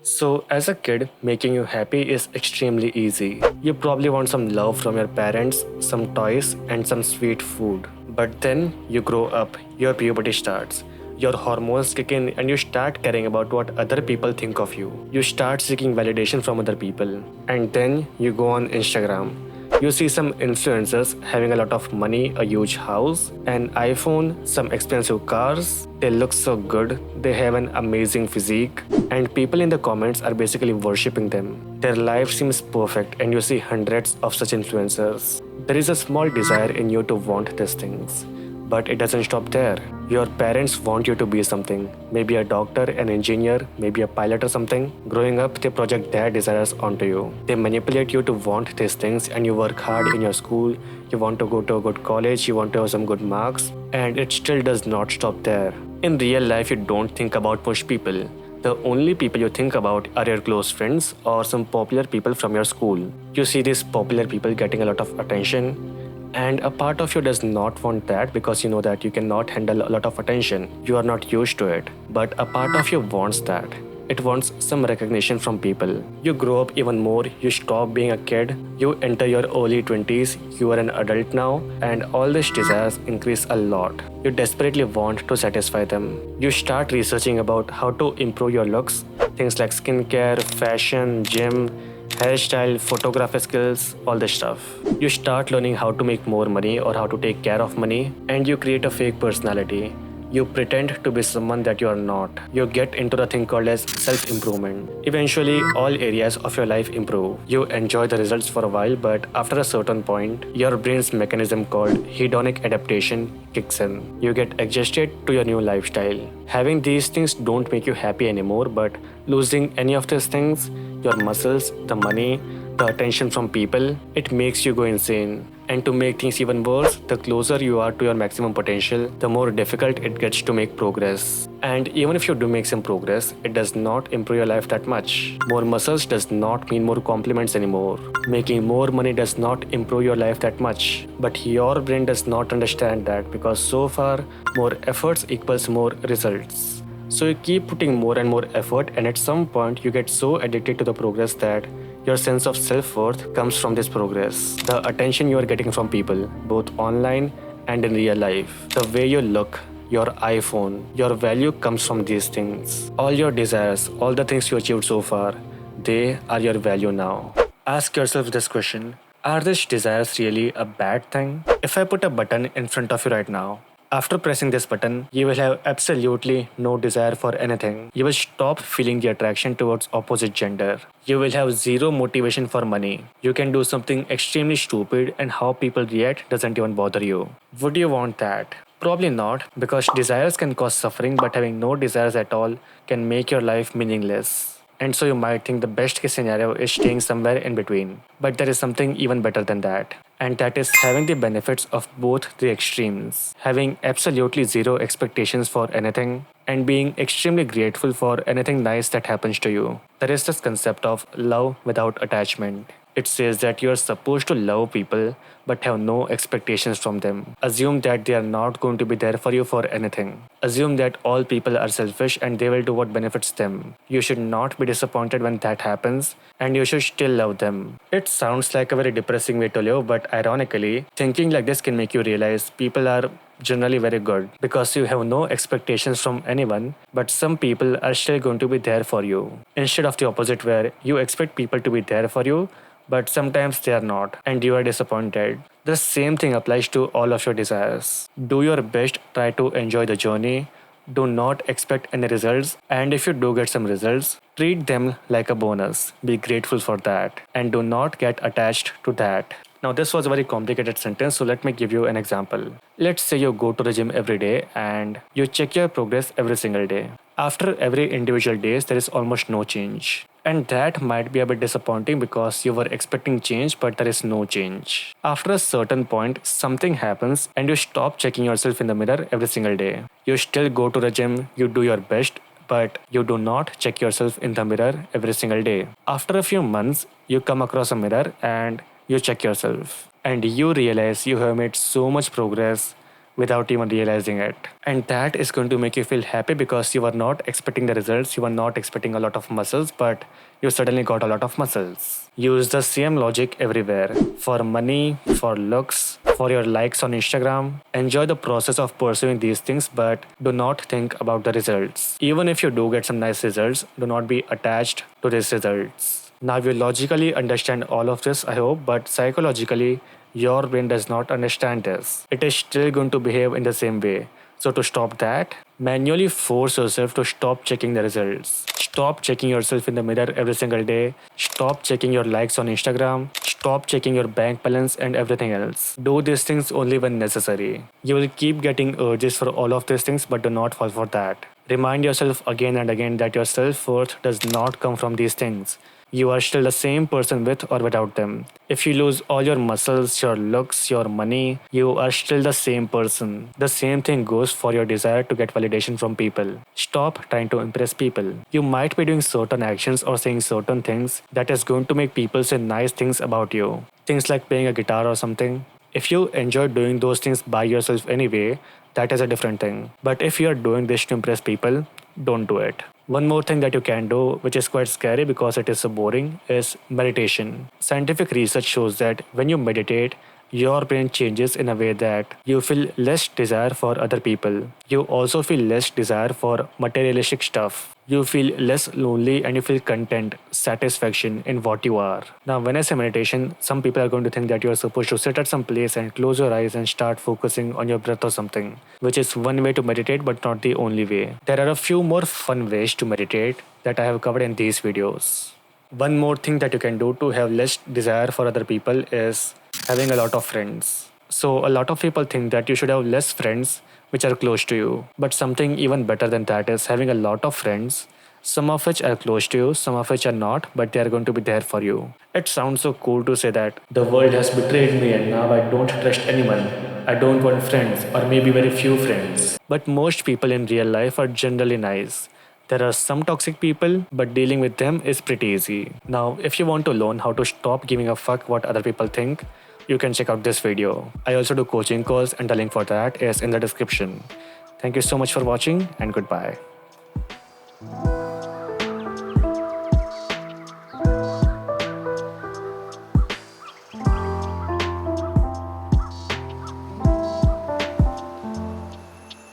So, as a kid, making you happy is extremely easy. You probably want some love from your parents, some toys, and some sweet food. But then you grow up, your puberty starts. Your hormones kick in, and you start caring about what other people think of you. You start seeking validation from other people. And then you go on Instagram. You see some influencers having a lot of money, a huge house, an iPhone, some expensive cars. They look so good, they have an amazing physique, and people in the comments are basically worshipping them. Their life seems perfect, and you see hundreds of such influencers. There is a small desire in you to want these things. But it doesn't stop there. Your parents want you to be something. Maybe a doctor, an engineer, maybe a pilot or something. Growing up, they project their desires onto you. They manipulate you to want these things, and you work hard in your school. You want to go to a good college, you want to have some good marks, and it still does not stop there. In real life, you don't think about push people. The only people you think about are your close friends or some popular people from your school. You see these popular people getting a lot of attention, and a part of you does not want that because you know that you cannot handle a lot of attention. You are not used to it. But a part of you wants that. It wants some recognition from people. You grow up even more, you stop being a kid, you enter your early 20s, you are an adult now, and all these desires increase a lot. You desperately want to satisfy them. You start researching about how to improve your looks, things like skincare, fashion, gym, hairstyle, photography skills, all this stuff. You start learning how to make more money or how to take care of money, and you create a fake personality. You pretend to be someone that you are not. You get into the thing called as self-improvement. Eventually, all areas of your life improve. You enjoy the results for a while, but after a certain point, your brain's mechanism called hedonic adaptation kicks in. You get adjusted to your new lifestyle. Having these things don't make you happy anymore, but losing any of these things, your muscles, the money, the attention from people, it makes you go insane. And to make things even worse, the closer you are to your maximum potential, the more difficult it gets to make progress. And even if you do make some progress, it does not improve your life that much. More muscles does not mean more compliments anymore. Making more money does not improve your life that much. But your brain does not understand that because so far, more efforts equals more results. So you keep putting more and more effort, and at some point you get so addicted to the progress that your sense of self-worth comes from this progress. The attention you are getting from people, both online and in real life. The way you look, your iPhone, your value comes from these things. All your desires, all the things you achieved so far, they are your value now. Ask yourself this question: are these desires really a bad thing? If I put a button in front of you right now, after pressing this button, you will have absolutely no desire for anything. You will stop feeling the attraction towards opposite gender. You will have zero motivation for money. You can do something extremely stupid, and how people react doesn't even bother you. Would you want that? Probably not, because desires can cause suffering, but having no desires at all can make your life meaningless. And so you might think the best case scenario is staying somewhere in between. But there is something even better than that. And that is having the benefits of both the extremes. Having absolutely zero expectations for anything and being extremely grateful for anything nice that happens to you. There is this concept of love without attachment. It says that you are supposed to love people but have no expectations from them. Assume that they are not going to be there for you for anything. Assume that all people are selfish and they will do what benefits them. You should not be disappointed when that happens, and you should still love them. It sounds like a very depressing way to live, but ironically, thinking like this can make you realize people are generally very good because you have no expectations from anyone, but some people are still going to be there for you. Instead of the opposite, where you expect people to be there for you, but sometimes they are not, and you are disappointed. The same thing applies to all of your desires. Do your best, try to enjoy the journey. Do not expect any results, and if you do get some results, treat them like a bonus. Be grateful for that, and do not get attached to that. Now, this was a very complicated sentence, so let me give you an example. Let's say you go to the gym every day and you check your progress every single day. After every individual days, there is almost no change. And that might be a bit disappointing because you were expecting change, but there is no change. After a certain point, something happens and you stop checking yourself in the mirror every single day. You still go to the gym, you do your best, but you do not check yourself in the mirror every single day. After a few months, you come across a mirror and you check yourself. And you realize you have made so much progress, without even realizing it. And that is going to make you feel happy because you are not expecting the results, you are not expecting a lot of muscles, but you suddenly got a lot of muscles. Use the same logic everywhere, for money, for looks, for your likes on Instagram. Enjoy the process of pursuing these things, but do not think about the results. Even if you do get some nice results, do not be attached to these results. Now, you logically understand all of this, I hope, but psychologically, your brain does not understand this. It is still going to behave in the same way. So, to stop that, manually force yourself to stop checking the results. Stop checking yourself in the mirror every single day. Stop checking your likes on Instagram. Stop checking your bank balance and everything else. Do these things only when necessary. You will keep getting urges for all of these things, but do not fall for that. Remind yourself again and again that your self worth does not come from these things. You are still the same person with or without them. If you lose all your muscles, your looks, your money, you are still the same person. The same thing goes for your desire to get validation from people. Stop trying to impress people. You might be doing certain actions or saying certain things that is going to make people say nice things about you. Things like playing a guitar or something. If you enjoy doing those things by yourself anyway, that is a different thing. But if you are doing this to impress people, don't do it. One more thing that you can do, which is quite scary because it is so boring, is meditation. Scientific research shows that when you meditate, your brain changes in a way that you feel less desire for other people. You also feel less desire for materialistic stuff. You feel less lonely and you feel content, satisfaction in what you are. Now, when I say meditation, some people are going to think that you are supposed to sit at some place and close your eyes and start focusing on your breath or something, which is one way to meditate but not the only way. There are a few more fun ways to meditate that I have covered in these videos. One more thing that you can do to have less desire for other people is having a lot of friends. So, a lot of people think that you should have less friends which are close to you. But something even better than that is having a lot of friends, some of which are close to you, some of which are not, but they are going to be there for you. It sounds so cool to say that the world has betrayed me and now I don't trust anyone. I don't want friends, or maybe very few friends. But most people in real life are generally nice. There are some toxic people, but dealing with them is pretty easy. Now, if you want to learn how to stop giving a fuck what other people think, you can check out this video. I also do coaching calls and the link for that is in the description. Thank you so much for watching and goodbye.